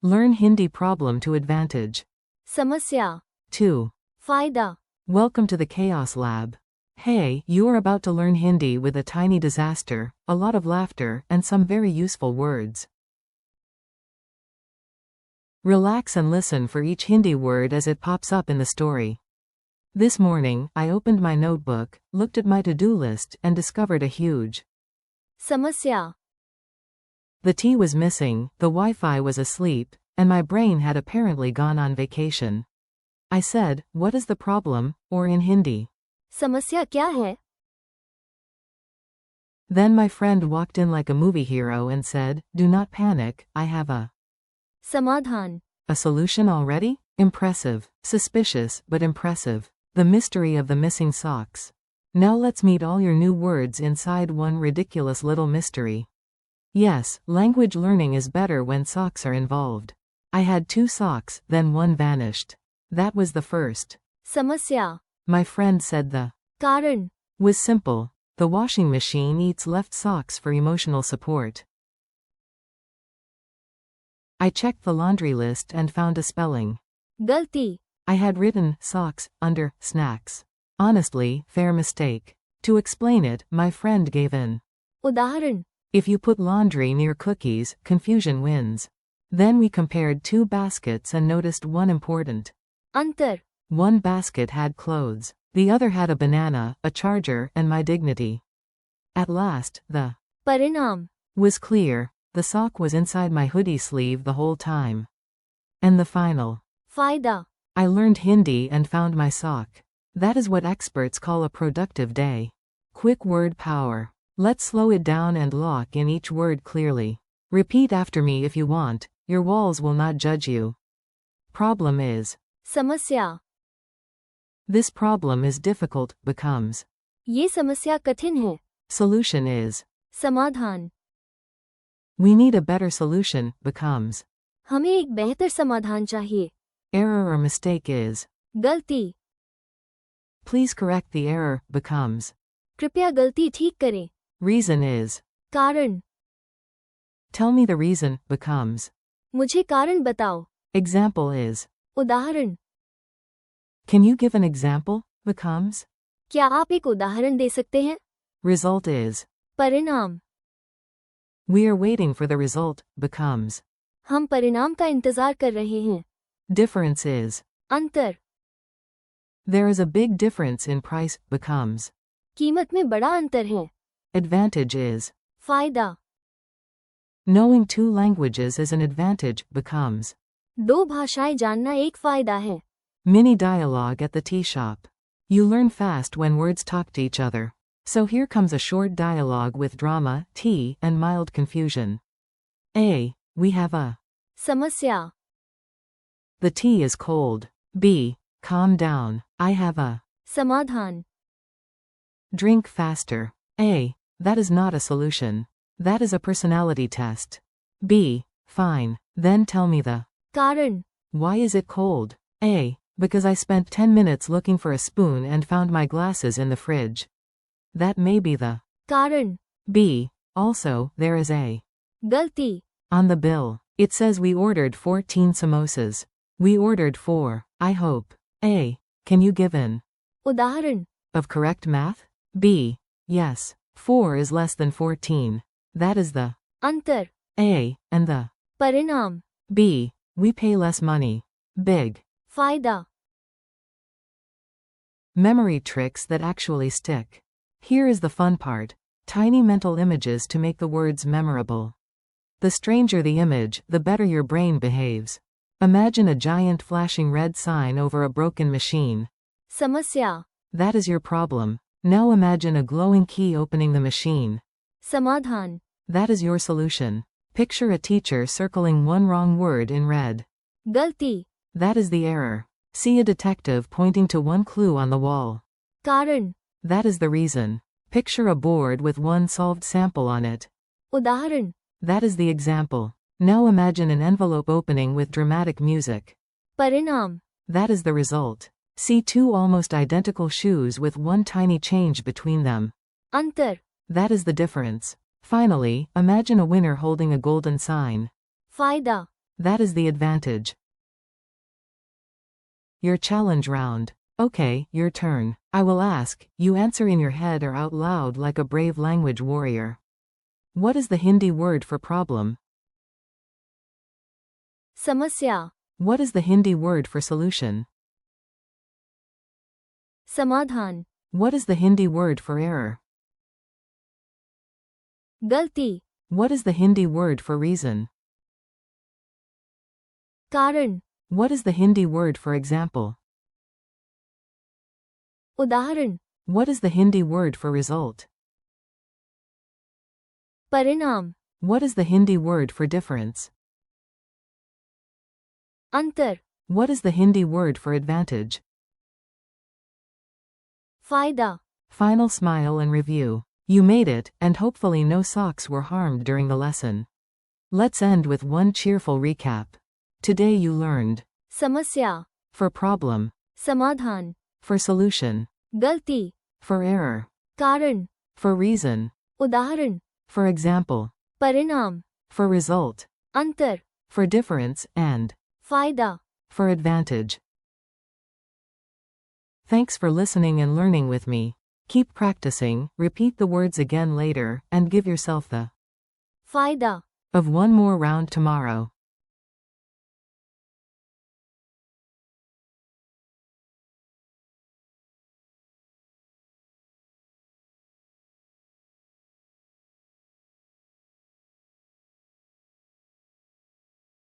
Learn Hindi problem to advantage. समस्या 2. फायदा Welcome to the Chaos Lab. Hey, you are about to learn Hindi with a tiny disaster, a lot of laughter, and some very useful words. Relax and listen for each Hindi word as it pops up in the story. This morning, I opened my notebook, looked at my to-do list, and discovered a huge समस्या The tea was missing, the Wi-Fi was asleep, and my brain had apparently gone on vacation. I said, "What is the problem?" or in Hindi. समस्या क्या है? Then my friend walked in like a movie hero and said, "Do not panic, I have समाधान a solution already?" Impressive. Suspicious, but impressive. The mystery of the missing socks. Now let's meet all your new words inside one ridiculous little mystery. Yes, language learning is better when socks are involved. I had 2 socks, then one vanished. That was the first. समस्या My friend said the कारण was simple. The washing machine eats left socks for emotional support. I checked the laundry list and found a spelling. गलती I had written socks under snacks. Honestly, fair mistake. To explain it, my friend gave in. उदाहरण If you put laundry near cookies, confusion wins. Then we compared 2 baskets and noticed one important. अंतर One basket had clothes. The other had a banana, a charger, and my dignity. At last, the परिणाम was clear. The sock was inside my hoodie sleeve the whole time. And the final. फायदा I learned Hindi and found my sock. That is what experts call a productive day. Quick word power. Let's slow it down and lock in each word clearly. Repeat after me if you want. Your walls will not judge you. Problem is. समस्या This problem is difficult, becomes. ये समस्या कठिन है Solution is. समाधान We need a better solution, becomes. हमें एक बेहतर समाधान चाहिए Error or mistake is. गलती Please correct the error, becomes. कृपया गलती ठीक करें Reason is. कारण Tell me the reason, becomes. मुझे कारण बताओ Example is. उदाहरण Can you give an example, becomes. क्या आप एक उदाहरण दे सकते हैं Result is. परिणाम We are waiting for the result, becomes. हम परिणाम का इंतजार कर रहे हैं Difference is. अंतर There is a big difference in price, becomes. कीमत में बड़ा अंतर है Advantage is. फायदा Knowing 2 languages is an advantage, becomes. 2 भाषाएं जानना एक फायदा है Mini dialogue at the tea shop. You learn fast when words talk to each other. So here comes a short dialogue with drama, tea, and mild confusion. A. We have a. समस्या The tea is cold. B. Calm down. I have a. समाधान Drink faster. A. That is not a solution. That is a personality test. B. Fine. Then tell me the. कारण Why is it cold? A. Because I spent 10 minutes looking for a spoon and found my glasses in the fridge. That may be the. कारण B. Also, there is a. गलती On the bill. It says we ordered 14 samosas. We ordered 4. I hope. A. Can you give in? उदाहरण Of correct math? B. Yes. 4 is less than 14. That is the. अंतर A. And the. परिणाम B. We pay less money. Big. फायदा Memory tricks that actually stick. Here is the fun part. Tiny mental images to make the words memorable. The stranger the image, the better your brain behaves. Imagine a giant flashing red sign over a broken machine. समस्या That is your problem. Now imagine a glowing key opening the machine. समाधान That is your solution. Picture a teacher circling one wrong word in red. गलती That is the error. See a detective pointing to one clue on the wall. कारण That is the reason. Picture a board with one solved sample on it. उदाहरण That is the example. Now imagine an envelope opening with dramatic music. परिणाम That is the result. See 2 almost identical shoes with one tiny change between them. अंतर That is the difference. Finally, imagine a winner holding a golden sign. फायदा That is the advantage. Your challenge round. Okay, your turn. I will ask, you answer in your head or out loud like a brave language warrior. What is the Hindi word for problem? समस्या, What is the Hindi word for solution? समाधान, What is the Hindi word for error? गलती, What is the Hindi word for reason? कारण, What is the Hindi word for example? उदाहरण, What is the Hindi word for result? परिणाम, What is the Hindi word for difference? अंतर, What is the Hindi word for advantage? फायदा, Final smile and review. You made it, and hopefully no socks were harmed during the lesson. Let's end with one cheerful recap. Today you learned समस्या, for problem, समाधान, for solution, गलती, for error, कारण, for reason, उदाहरण, for example, परिणाम, for result, अंतर, for difference, and फायदा. for advantage. Thanks for listening and learning with me. Keep practicing, repeat the words again later, and give yourself the फायदा. of one more round tomorrow.